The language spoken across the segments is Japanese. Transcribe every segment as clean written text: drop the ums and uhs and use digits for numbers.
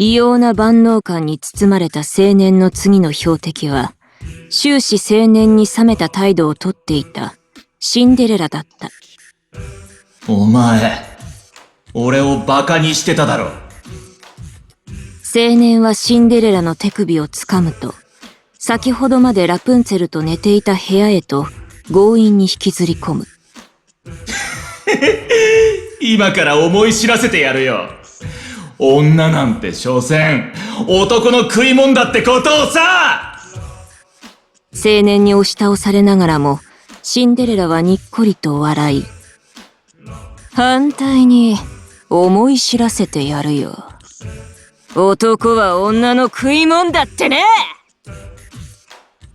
異様な万能感に包まれた青年の次の標的は、終始青年に冷めた態度をとっていたシンデレラだった。お前、俺をバカにしてただろ。青年はシンデレラの手首をつかむと、先ほどまでラプンツェルと寝ていた部屋へと強引に引きずり込む。今から思い知らせてやるよ。女なんて所詮男の食い物だってことをさ。青年に押し倒されながらもシンデレラはにっこりと笑い、反対に思い知らせてやるよ。男は女の食い物だってね。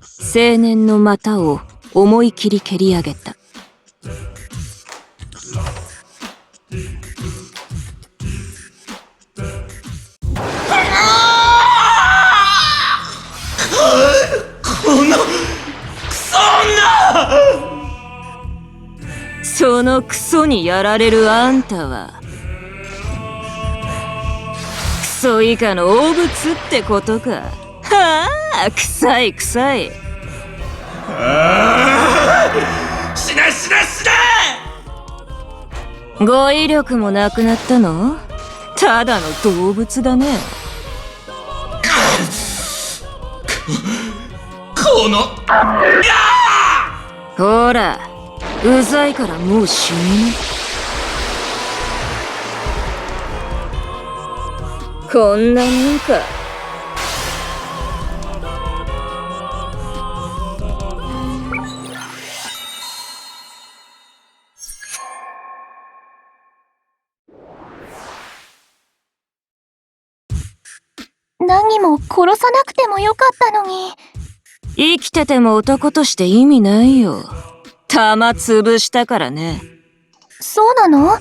青年の股を思い切り蹴り上げた。このクソ女！そのクソにやられるあんたはクソ以下の大物ってことか。はあ、臭い臭い。死ね死ね死ね！語彙力もなくなったの？ただの動物だね。このほら、うざいからもう死ぬね。こんなもんか。何も殺さなくてもよかったのに。生きてても男として意味ないよ。弾潰したからね。そうなの？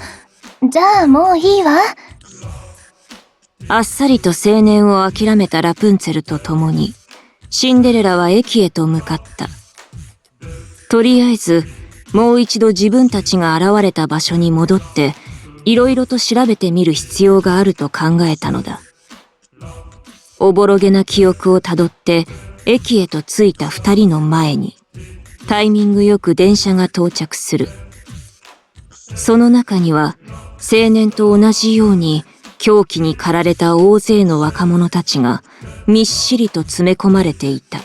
じゃあもういいわ。あっさりと青年を諦めたラプンツェルと共に、シンデレラは駅へと向かった。とりあえず、もう一度自分たちが現れた場所に戻って、いろいろと調べてみる必要があると考えたのだ。おぼろげな記憶をたどって、駅へと着いた二人の前に、タイミングよく電車が到着する。その中には、青年と同じように、狂気に駆られた大勢の若者たちが、みっしりと詰め込まれていた。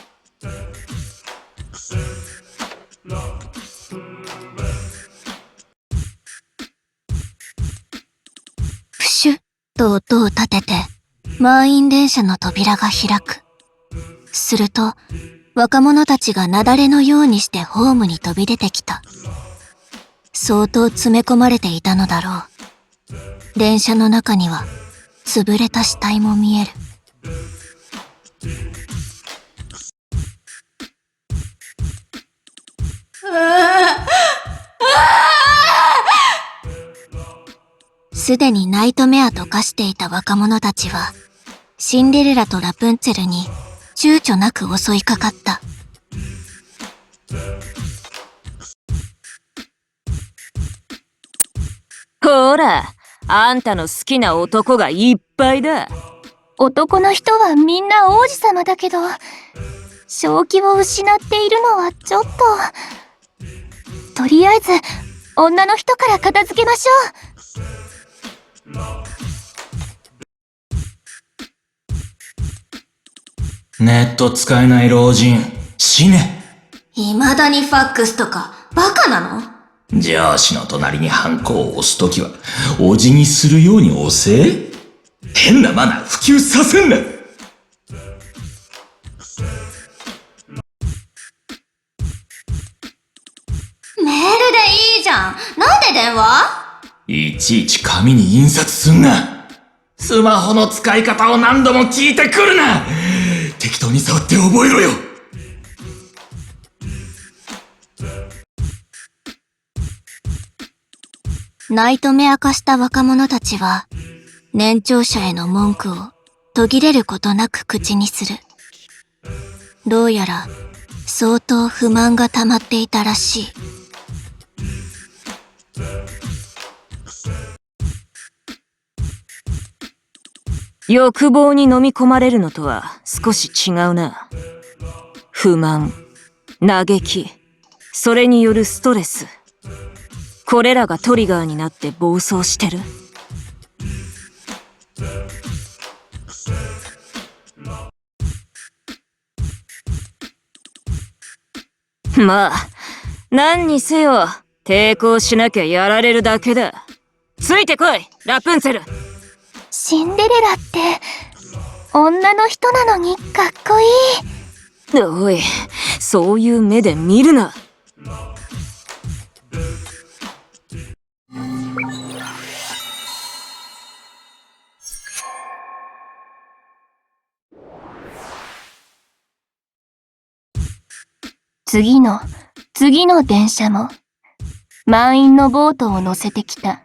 プシュッと音を立てて、満員電車の扉が開く。すると、若者たちが雪崩のようにしてホームに飛び出てきた。相当詰め込まれていたのだろう。電車の中には、潰れた死体も見える。すでにナイトメアと化していた若者たちは、シンデレラとラプンツェルに躊躇なく襲いかかった。ほら、あんたの好きな男がいっぱいだ。男の人はみんな王子様だけど、正気を失っているのはちょっと。とりあえず、女の人から片付けましょう。ネット使えない老人、死ね。未だにファックスとか、バカなの？上司の隣にハンコを押すときは、お辞儀するように押せ？変なマナー普及させんな！メールでいいじゃん。なんで電話？いちいち紙に印刷すんな。スマホの使い方を何度も聞いてくるな。適当に触って覚えろよ。ナイトメア化した若者たちは、年長者への文句を途切れることなく口にする。どうやら相当不満が溜まっていたらしい。欲望に飲み込まれるのとは少し違うな。不満、嘆き、それによるストレス。これらがトリガーになって暴走してる。まあ、何にせよ、抵抗しなきゃやられるだけだ。ついてこい、ラプンツェル。シンデレラって、女の人なのにかっこいい。おい、そういう目で見るな。次の電車も、満員のボートを乗せてきた。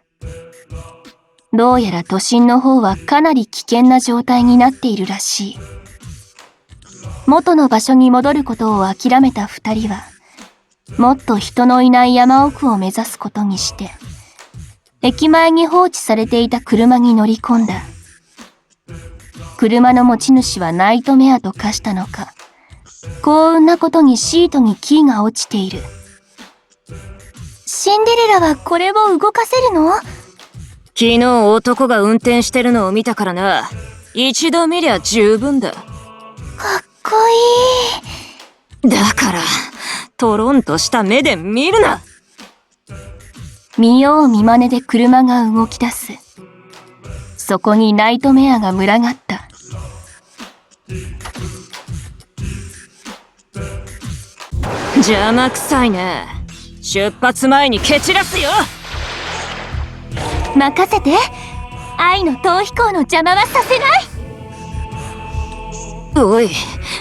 どうやら都心の方はかなり危険な状態になっているらしい。元の場所に戻ることを諦めた二人は、もっと人のいない山奥を目指すことにして、駅前に放置されていた車に乗り込んだ。車の持ち主はナイトメアと化したのか、幸運なことにシートにキーが落ちている。シンデレラはこれを動かせるの？昨日男が運転してるのを見たからな。一度見りゃ十分だ。かっこいい。だから、トロンとした目で見るな。見よう見まねで車が動き出す。そこにナイトメアが群がった。邪魔くさいね。出発前に蹴散らすよ。任せて。愛の逃避行の邪魔はさせない。おい、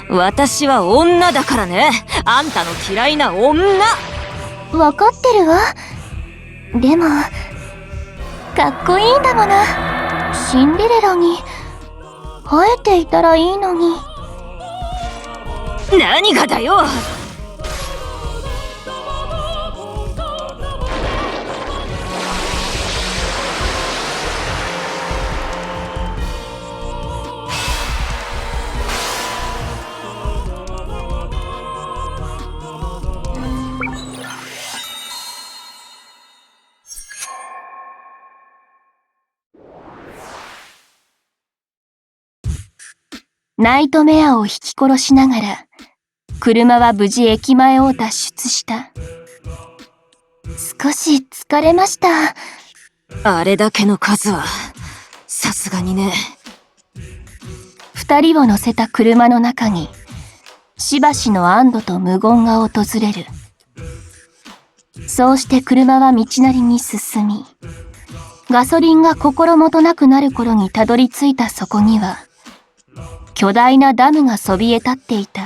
私は女だからね。あんたの嫌いな女。わかってるわ。でも、かっこいいんだもの。シンデレラに生えていたらいいのに。何がだよ。ナイトメアを引き殺しながら、車は無事駅前を脱出した。少し疲れました。あれだけの数は、さすがにね。二人を乗せた車の中に、しばしの安堵と無言が訪れる。そうして車は道なりに進み、ガソリンが心もとなくなる頃にたどり着いたそこには、巨大なダムがそびえ立っていた。